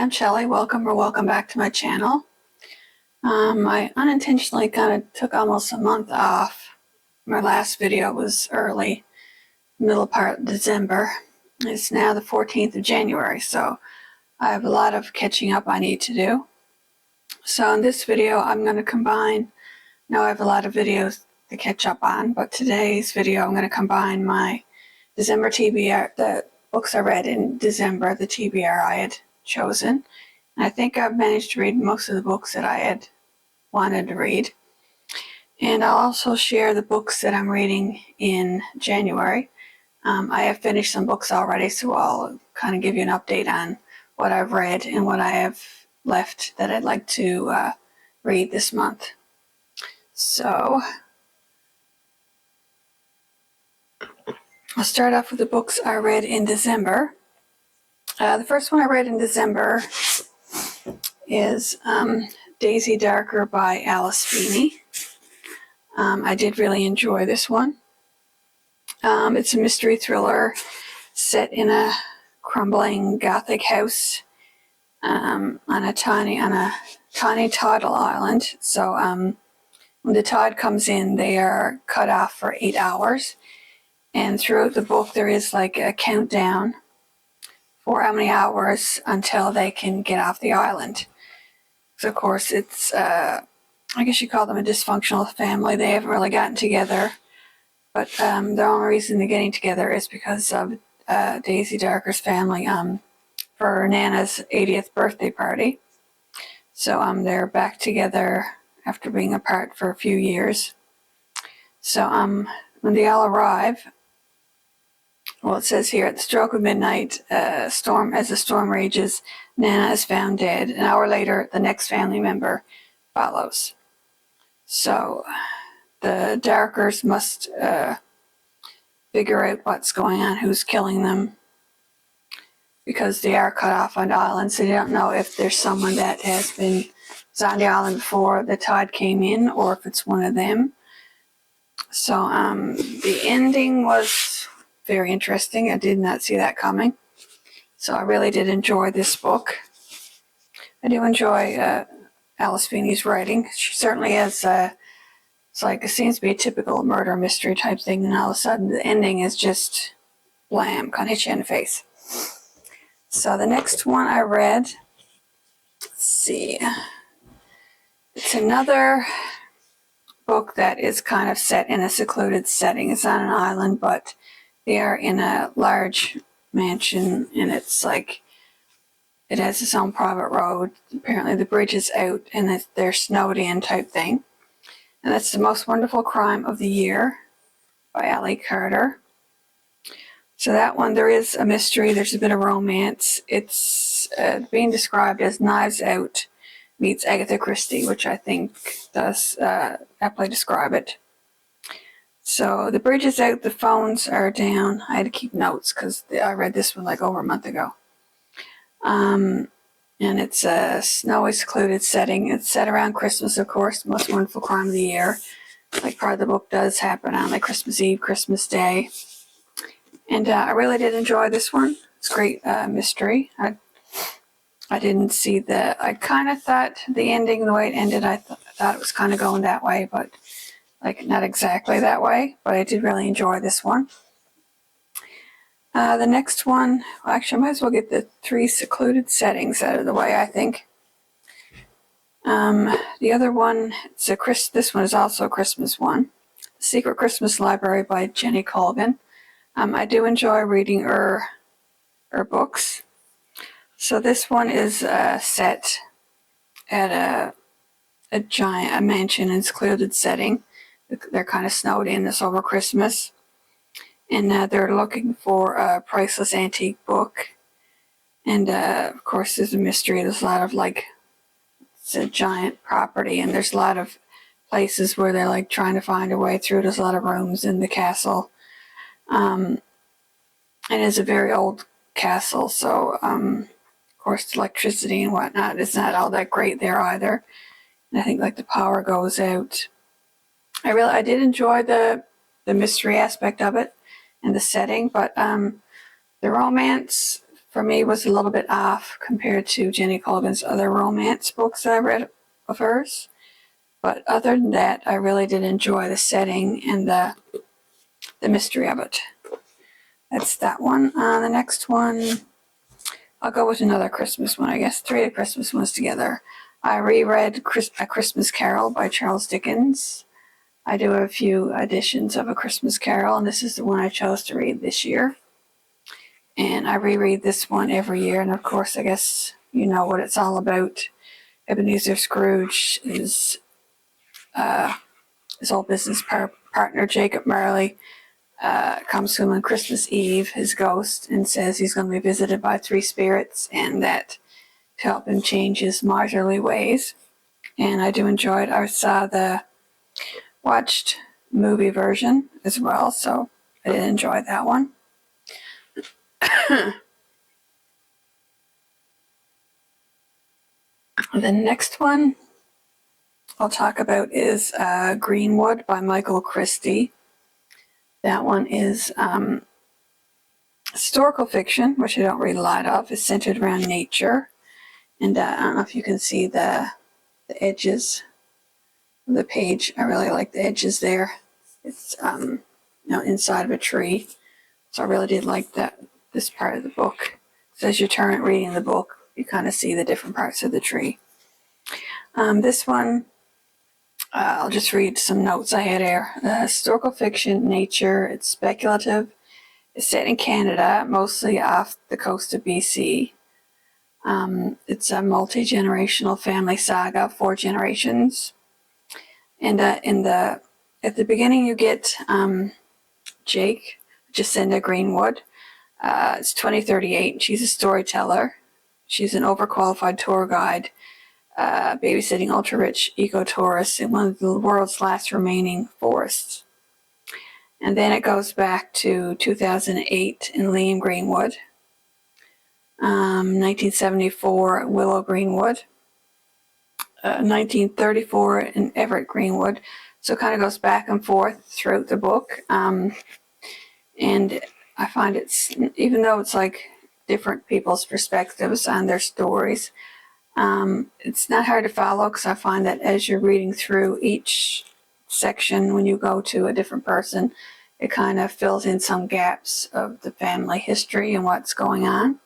I'm Shelley. Welcome back to my channel. I unintentionally kind of took almost a month off. My last video was early, middle part of December. It's now the 14th of January, so I have a lot of catching up I need to do. So in this video, I'm going to combine, now I have a lot of videos to catch up on, but today's video, I'm going to combine my December TBR, the books I read in December, the TBR I had chosen. And I think I've managed to read most of the books that I had wanted to read. And I'll also share the books that I'm reading in January. I have finished some books already, so I'll kind of give you an update on what I've read and what I have left that I'd like to read this month. So I'll start off with the books I read in December. The first one I read in December is Daisy Darker by Alice Feeney. I did really enjoy this one. It's a mystery thriller set in a crumbling Gothic house on a tiny tidal island. So when the tide comes in, they are cut off for 8 hours. And throughout the book, there is like a countdown for how many hours until they can get off the island. So of course, it's, I guess you call them a dysfunctional family. They haven't really gotten together. But the only reason they're getting together is because of Daisy Darker's family for Nana's 80th birthday party. So they're back together after being apart for a few years. So when they all arrive, well, it says here, at the stroke of midnight, as the storm rages, Nana is found dead. An hour later, the next family member follows. So the Darkers must figure out what's going on, who's killing them, because they are cut off on the island, so they don't know if there's someone that was on the island before the tide came in, or if it's one of them. So the ending was very interesting. I did not see that coming. So I really did enjoy this book. I do enjoy Alice Feeney's writing. She certainly has, it's like, it seems to be a typical murder mystery type thing, and all of a sudden the ending is just blam, kind of hit you in the face. So the next one I read, let's see, it's another book that is kind of set in a secluded setting. It's on an island, but they are in a large mansion, and it's like, it has its own private road. Apparently the bridge is out, and they're snowed in type thing. And that's The Most Wonderful Crime of the Year by Ali Carter. So that one, there is a mystery. There's a bit of romance. It's being described as Knives Out meets Agatha Christie, which I think does aptly describe it. So the bridge is out, the phones are down. I had to keep notes because I read this one like over a month ago. And it's a snowy, secluded setting. It's set around Christmas, of course, Most Wonderful Crime of the Year. Like part of the book does happen on like Christmas Eve, Christmas Day. And I really did enjoy this one. It's a great mystery. I didn't see I kind of thought the ending, the way it ended, I thought it was kind of going that way, but like not exactly that way. But I did really enjoy this one. The next one, well, actually, I might as well get the 3 secluded settings out of the way, I think. The other one, this one is also a Christmas one. The Secret Christmas Library by Jenny Colgan. I do enjoy reading her books. So this one is set at a mansion in a secluded setting. They're kind of snowed in this over Christmas. And they're looking for a priceless antique book. And of course, there's a mystery. There's a lot of it's a giant property, and there's a lot of places where they're like trying to find a way through. There's a lot of rooms in the castle. And it's a very old castle, so of course, electricity and whatnot is not all that great there either. And I think like the power goes out. I did enjoy the mystery aspect of it and the setting, but the romance for me, was a little bit off compared to Jenny Colgan's other romance books that I read of hers. But other than that, I really did enjoy the setting and the mystery of it. That's that one. The next one, I'll go with another Christmas one, I guess. 3 Christmas ones together. I reread A Christmas Carol by Charles Dickens. I do a few editions of A Christmas Carol, and this is the one I chose to read this year. And I reread this one every year, and of course, I guess you know what it's all about. Ebenezer Scrooge is his old business partner, Jacob Marley, comes to him on Christmas Eve, his ghost, and says he's going to be visited by 3 spirits, and that to help him change his miserly ways. And I do enjoy it. I saw the watched movie version as well, so I did enjoy that one. The next one I'll talk about is Greenwood by Michael Christie. That one is historical fiction, which I don't read a lot of. It's centered around nature. And I don't know if you can see the edges of the page. I really like the edges there. It's inside of a tree. So I really did like this part of the book. So as you turn reading the book, you kind of see the different parts of the tree. This one, I'll just read some notes I had here. Historical fiction, nature, it's speculative. It's set in Canada, mostly off the coast of BC. It's a multi-generational family saga, 4 generations. And at the beginning you get Jake, Jacinda Greenwood. It's 2038, and she's a storyteller. She's an overqualified tour guide, babysitting ultra-rich eco-tourists in one of the world's last remaining forests. And then it goes back to 2008 in Liam Greenwood, 1974 Willow Greenwood, 1934 in Everett Greenwood. So it kind of goes back and forth throughout the book. And I find even though it's like different people's perspectives on their stories, it's not hard to follow, because I find that as you're reading through each section, when you go to a different person, it kind of fills in some gaps of the family history and what's going on.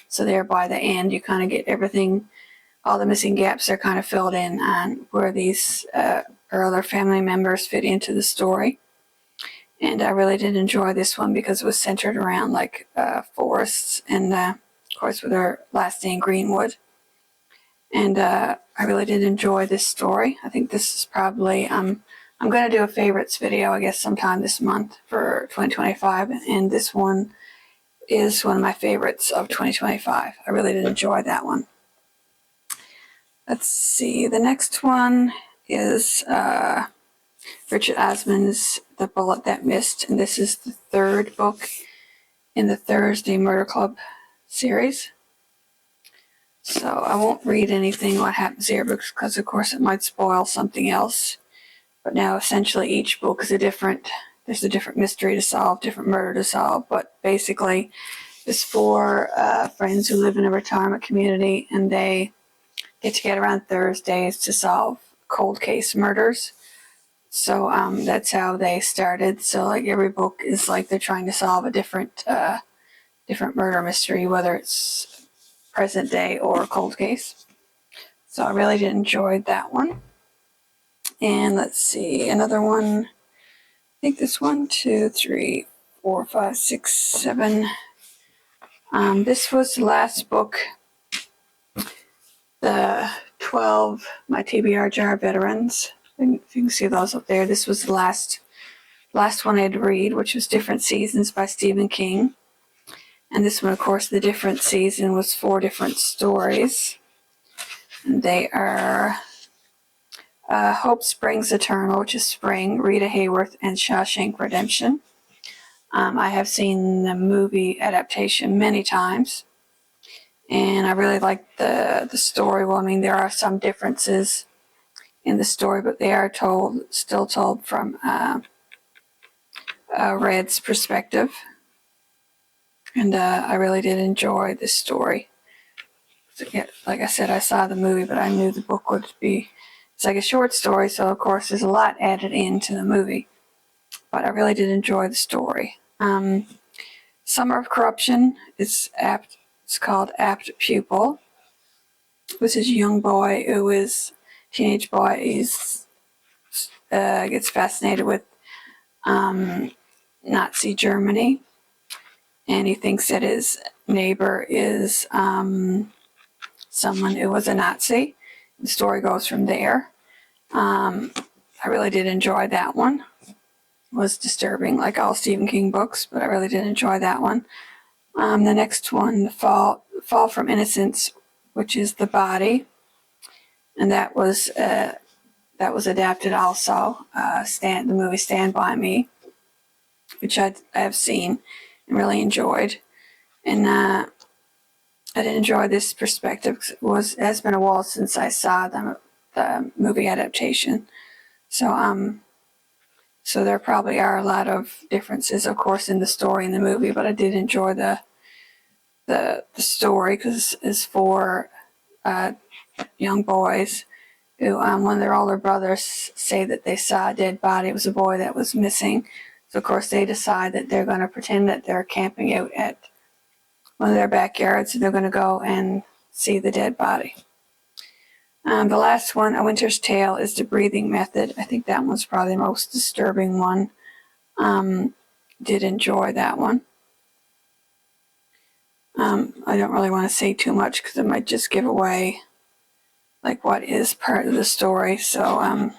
So there by the end, you kind of get everything, all the missing gaps are kind of filled in on where these or other family members fit into the story. And I really did enjoy this one because it was centered around like forests and of course with our last name Greenwood. And I really did enjoy this story. I think this is probably, I'm going to do a favorites video, I guess, sometime this month for 2025. And this one is one of my favorites of 2025. I really did enjoy that one. Let's see. The next one is Richard Osman's The Bullet That Missed. And this is the 3rd book in the Thursday Murder Club series. So I won't read anything what happens here because of course it might spoil something else. But now essentially each book is there's a different mystery to solve, different murder to solve. But basically it's 4 friends who live in a retirement community, and they get together on Thursdays to solve cold case murders. So that's how they started. So like every book is like they're trying to solve a different murder mystery, whether it's present day or cold case. So I really did enjoy that one. And let's see, another one. I think this 1, 2, 3, 4, 5, 6, 7. This was the last book. The 12 My TBR Jar Veterans. If you can see those up there, this was the last one I'd read, which was Different Seasons by Stephen King. And this one, of course, the different season was 4 different stories. And they are Hope Springs Eternal, which is Spring, Rita Hayworth, and Shawshank Redemption. I have seen the movie adaptation many times, and I really like the story. Well, I mean, there are some differences in the story, but they are still told from Red's perspective. And I really did enjoy this story. So, yeah, like I said, I saw the movie, but I knew the book would be, it's like a short story, so of course there's a lot added into the movie. But I really did enjoy the story. Summer of Corruption is apt. It's called Apt Pupil. This is a young boy who is teenage boy. He's gets fascinated with Nazi Germany, and he thinks that his neighbor is someone who was a Nazi. The story goes from there. I really did enjoy that one. It was disturbing, like all Stephen King books, but I really did enjoy that one. The next one, Fall from Innocence, which is The Body, and that was adapted also. The movie Stand By Me, which I have seen and really enjoyed, and I did enjoy this perspective. It has been a while since I saw the movie adaptation, so there probably are a lot of differences, of course, in the story and the movie, but I did enjoy the story because it's for young boys who, when their older brothers say that they saw a dead body, it was a boy that was missing. So, of course, they decide that they're going to pretend that they're camping out at one of their backyards, and they're going to go and see the dead body. The last one, A Winter's Tale, is The Breathing Method. I think that one's probably the most disturbing one. Did enjoy that one. I don't really want to say too much because it might just give away like what is part of the story. So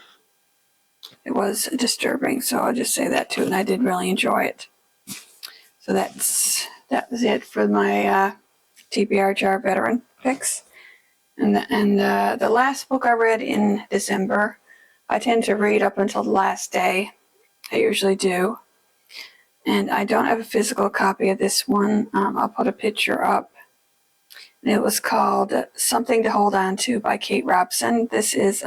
it was disturbing. So I'll just say that too, and I did really enjoy it. So that was it for my TBR Jar Veteran picks. And the last book I read in December, I tend to read up until the last day. I usually do. And I don't have a physical copy of this one. I'll put a picture up. And it was called Something to Hold On To by Kate Robson. This is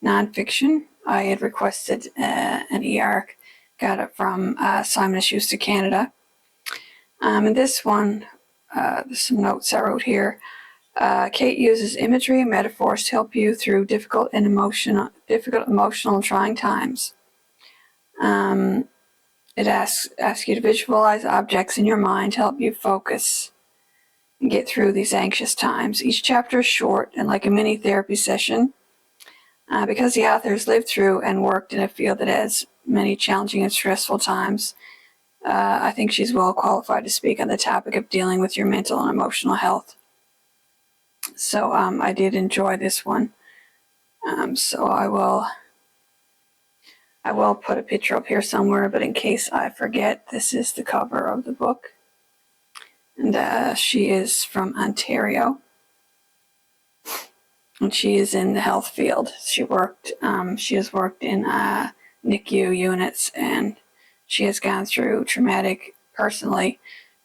nonfiction. I had requested an e-arc, got it from Simon & Schuster Canada. And this one, there's some notes I wrote here. Kate uses imagery and metaphors to help you through difficult, emotional, and trying times. It asks you to visualize objects in your mind to help you focus and get through these anxious times. Each chapter is short and like a mini therapy session. Because the author has lived through and worked in a field that has many challenging and stressful times, I think she's well qualified to speak on the topic of dealing with your mental and emotional health. So I did enjoy this one. So I will put a picture up here somewhere, but in case I forget, this is the cover of the book. And she is from Ontario. And she is in the health field. She has worked in NICU units, and she has gone through traumatic, personally,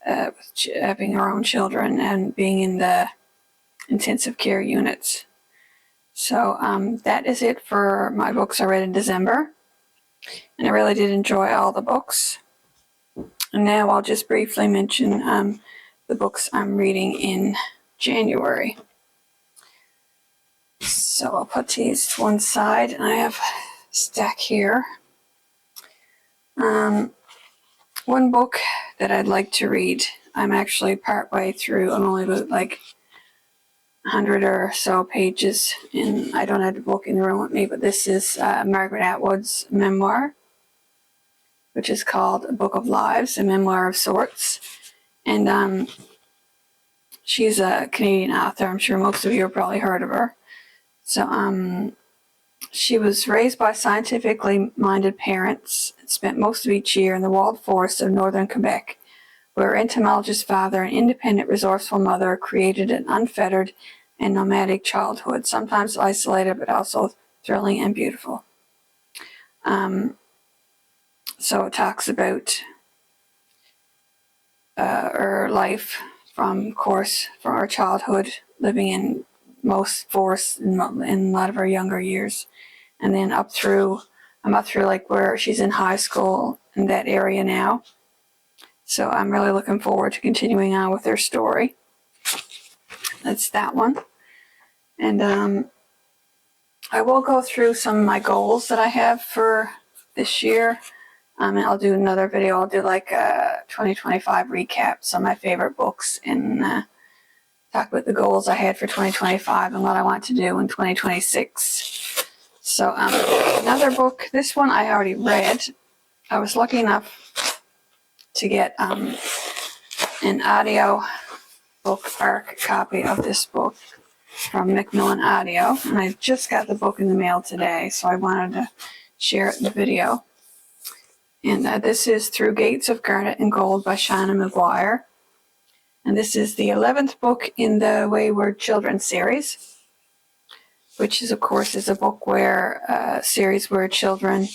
having her own children and being in the intensive care units. So that is it for my books I read in December. And I really did enjoy all the books. And now I'll just briefly mention the books I'm reading in January. So I'll put these to one side, and I have a stack here. One book that I'd like to read, I'm actually partway through. I'm only about like 100 or so pages, and I don't have the book in the room with me, but this is Margaret Atwood's memoir, which is called A Book of Lives, a memoir of sorts. And she's a Canadian author. I'm sure most of you have probably heard of her. So she was raised by scientifically minded parents and spent most of each year in the walled forests of northern Quebec, where her entomologist father and independent, resourceful mother created an unfettered and nomadic childhood, sometimes isolated but also thrilling and beautiful. So it talks about her life from her childhood, living in most forests in a lot of her younger years, and then I'm up through like where she's in high school in that area now. So I'm really looking forward to continuing on with their story. That's that one. And I will go through some of my goals that I have for this year. And I'll do another video. I'll do like a 2025 recap, some of my favorite books, and talk about the goals I had for 2025 and what I want to do in 2026. So another book, this one I already read. I was lucky enough to get an audio book ARC copy of this book from Macmillan Audio, and I just got the book in the mail today, so I wanted to share it in the video. And this is Through Gates of Garnet and Gold by Shauna McGuire, and this is the 11th book in the Wayward Children series, which is, of course, is a book where series where children,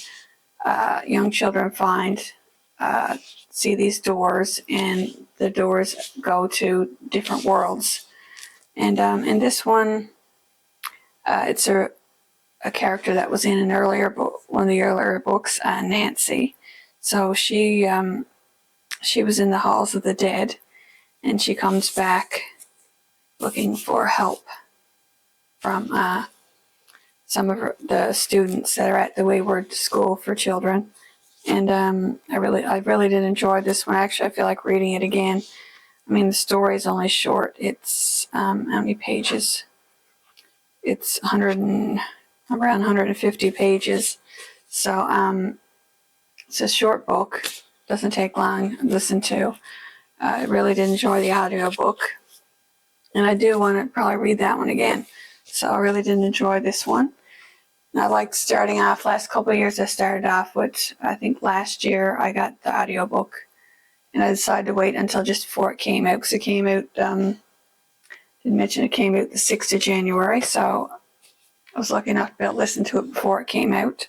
young children see these doors, and the doors go to different worlds. And in this one, it's a character that was in an earlier book, one of the earlier books, Nancy. So she was in the halls of the dead, and she comes back looking for help from some of the students that are at the Wayward School for Children. And I really did enjoy this one. Actually, I feel like reading it again. I mean, the story is only short. It's how many pages? It's around 150 pages. So it's a short book. Doesn't take long to listen to. I really did enjoy the audio book, and I do want to probably read that one again. So I really did enjoy this one. And I liked starting off. Last couple of years, I started off with, I think last year I got the audio book, and I decided to wait until just before it came out, because it came out. Didn't mention it came out the 6th of January, so I was lucky enough to be able to listen to it before it came out.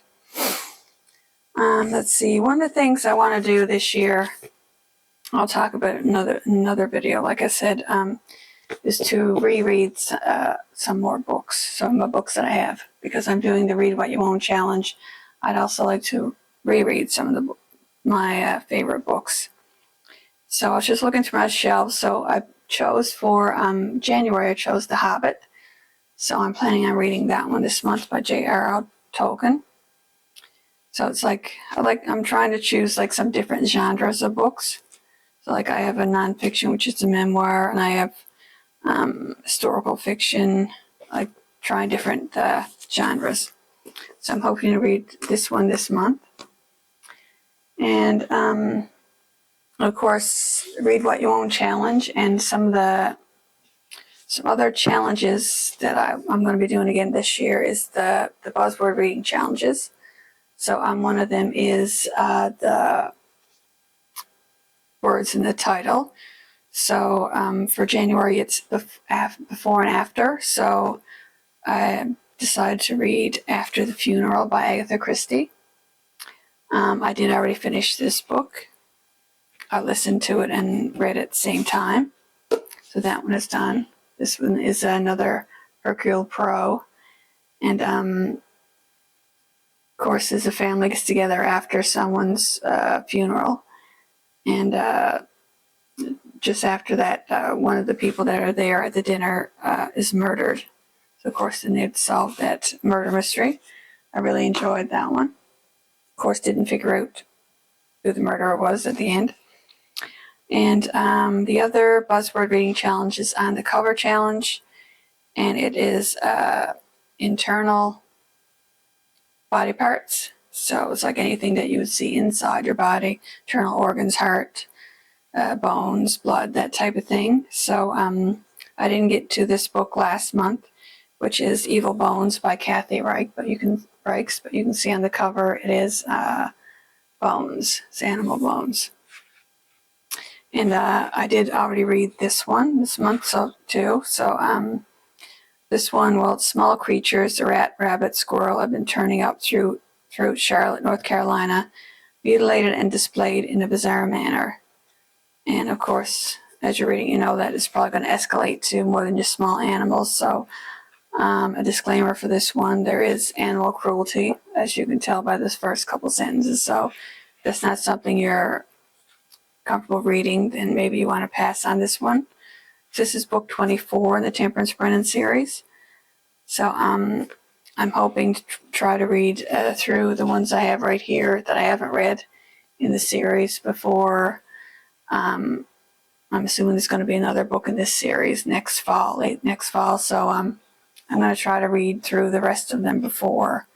Let's see. One of the things I want to do this year, I'll talk about it in another video, like I said, is to reread some more books, some of the books that I have, because I'm doing the Read What You Won't challenge. I'd also like to reread some of my favorite books. So I was just looking through my shelves. So I chose for January, I chose The Hobbit. So I'm planning on reading that one this month by J.R.R. Tolkien. So it's I'm trying to choose like some different genres of books. So like I have a nonfiction, which is a memoir, and I have historical fiction, like trying different genres. So I'm hoping to read this one this month. And of course, Read What You Won't challenge, and some other challenges that I'm going to be doing again this year is the buzzword reading challenges. So one of them is the words in the title. So for January, it's before and after. So I decided to read After the Funeral by Agatha Christie. I did already finish this book. I listened to it and read it at the same time. So that one is done. This one is another Hercule Poirot. And of course, as a family gets together after someone's funeral. And just after that, one of the people that are there at the dinner is murdered. So, of course, then they'd solve that murder mystery. I really enjoyed that one. Of course, didn't figure out who the murderer was at the end. And the other buzzword reading challenge is On the Cover challenge. And it is internal body parts. So it's like anything that you would see inside your body, internal organs, heart, bones, blood, that type of thing. So I didn't get to this book last month, which is Evil Bones by Kathy Reich, but you can see on the cover it is bones. It's animal bones. And I did already read this one this month too. So this one, well, it's small creatures, a rat, rabbit, squirrel, have been turning up through Charlotte, North Carolina, mutilated and displayed in a bizarre manner. And of course, as you're reading, you know that it's probably going to escalate to more than just small animals. So a disclaimer for this one, there is animal cruelty, as you can tell by this first couple sentences. So that's not something you're comfortable reading, then maybe you want to pass on this one. This is book 24 in the Temperance Brennan series. So I'm hoping to try to read through the ones I have right here that I haven't read in the series before. I'm assuming there's going to be another book in this series next fall, late next fall. So I'm going to try to read through the rest of them before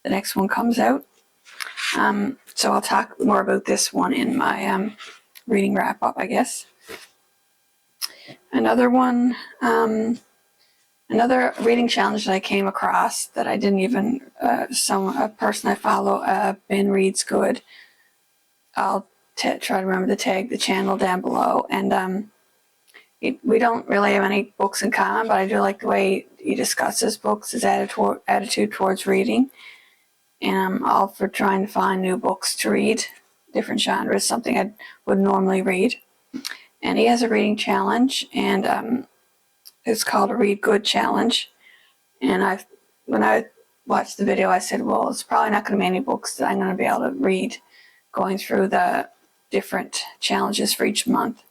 the next one comes out. So I'll talk more about this one in my reading wrap up, I guess. Another one, another reading challenge that I came across that I didn't even, a person I follow, Ben Reads Good. I'll try to remember to tag the channel down below. And we don't really have any books in common, but I do like the way he discusses books, his attitude towards reading. And I'm all for trying to find new books to read, different genres, something I would normally read. And he has a reading challenge, and it's called a Read Good Challenge. And when I watched the video, I said, well, it's probably not going to be any books that I'm going to be able to read going through the different challenges for each month.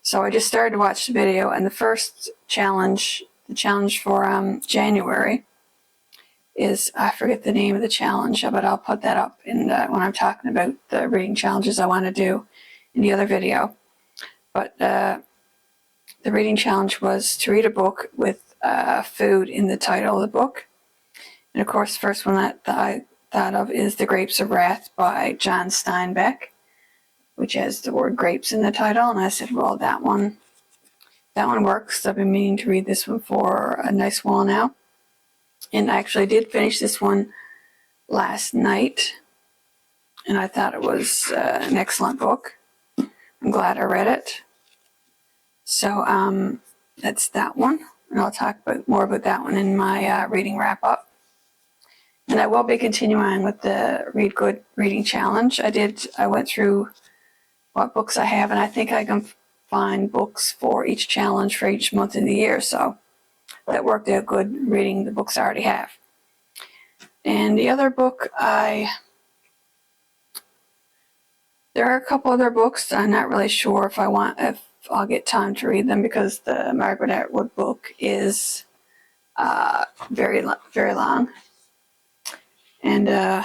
So I just started to watch the video, and the first challenge, the challenge for January, is, I forget the name of the challenge, but I'll put that up in when I'm talking about the reading challenges I want to do in the other video. But the reading challenge was to read a book with food in the title of the book. And of course, the first one that I thought of is The Grapes of Wrath by John Steinbeck, which has the word grapes in the title. And I said, well, that one works. I've been meaning to read this one for a nice while now. And I actually did finish this one last night, and I thought it was an excellent book. I'm glad I read it. So that's that one, and I'll talk more about that one in my reading wrap-up. And I will be continuing with the Read Good Reading Challenge. I went through what books I have, and I think I can find books for each challenge for each month of the year, so that worked out good reading the books I already have. And the other book, there are a couple other books I'm not really sure if I'll get time to read them, because the Margaret Atwood book is very long. And but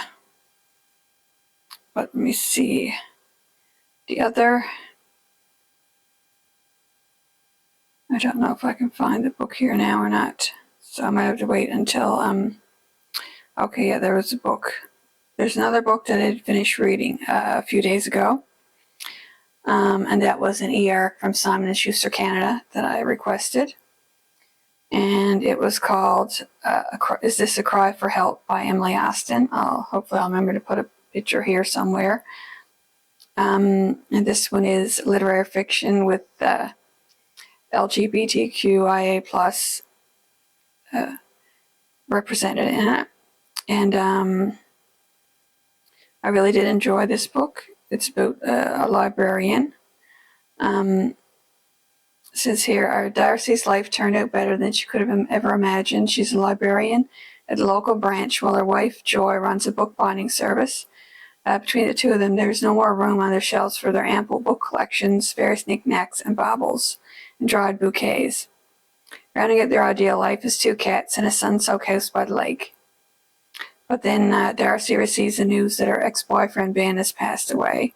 let me see. The other, I don't know if I can find the book here now or not, so I might have to wait until okay, yeah, there was a book. There's another book that I did finish reading a few days ago, and that was an ER from Simon & Schuster Canada that I requested. And it was called Is This a Cry for Help by Emily Austin. Hopefully I'll remember to put a picture here somewhere. And this one is literary fiction with LGBTQIA plus represented in it. And I really did enjoy this book. It's about a librarian. It says here, our Darcy's life turned out better than she could have ever imagined. She's a librarian at a local branch, while her wife, Joy, runs a bookbinding service. Between the two of them, there's no more room on their shelves for their ample book collections, various knickknacks and baubles, and dried bouquets. Rounding out their ideal life is 2 cats and a sun-soaked house by the lake. But then Darcy receives the news that her ex-boyfriend Ben has passed away,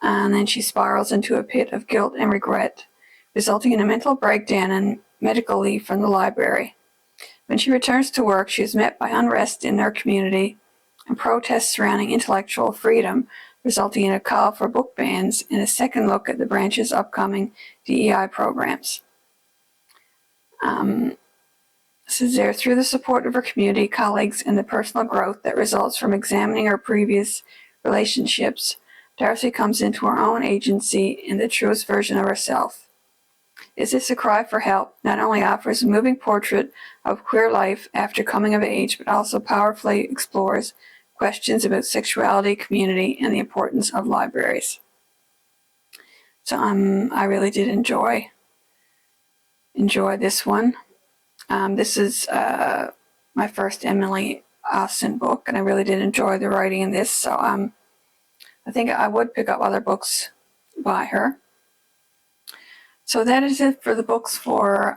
and then she spirals into a pit of guilt and regret, resulting in a mental breakdown and medical leave from the library. When she returns to work, she is met by unrest in their community and protests surrounding intellectual freedom, resulting in a call for book bans and a second look at the branch's upcoming DEI programs. This is there through the support of her community, colleagues, and the personal growth that results from examining her previous relationships, Darcy comes into her own agency and the truest version of herself. Is This a Cry for Help not only offers a moving portrait of queer life after coming of age, but also powerfully explores questions about sexuality, community, and the importance of libraries. So I really did enjoy this one. This is my first Emily Austin book, and I really did enjoy the writing in this. So I think I would pick up other books by her. So that is it for the books for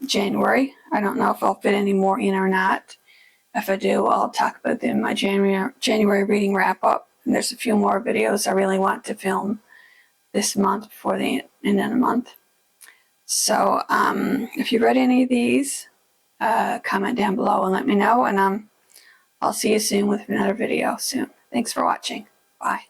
January. I don't know if I'll fit any more in or not. If I do, I'll talk about them in my January reading wrap up. And there's a few more videos I really want to film this month before the end of the month. So if you read any of these, comment down below and let me know. And I'll see you soon with another video soon. Thanks for watching. Bye.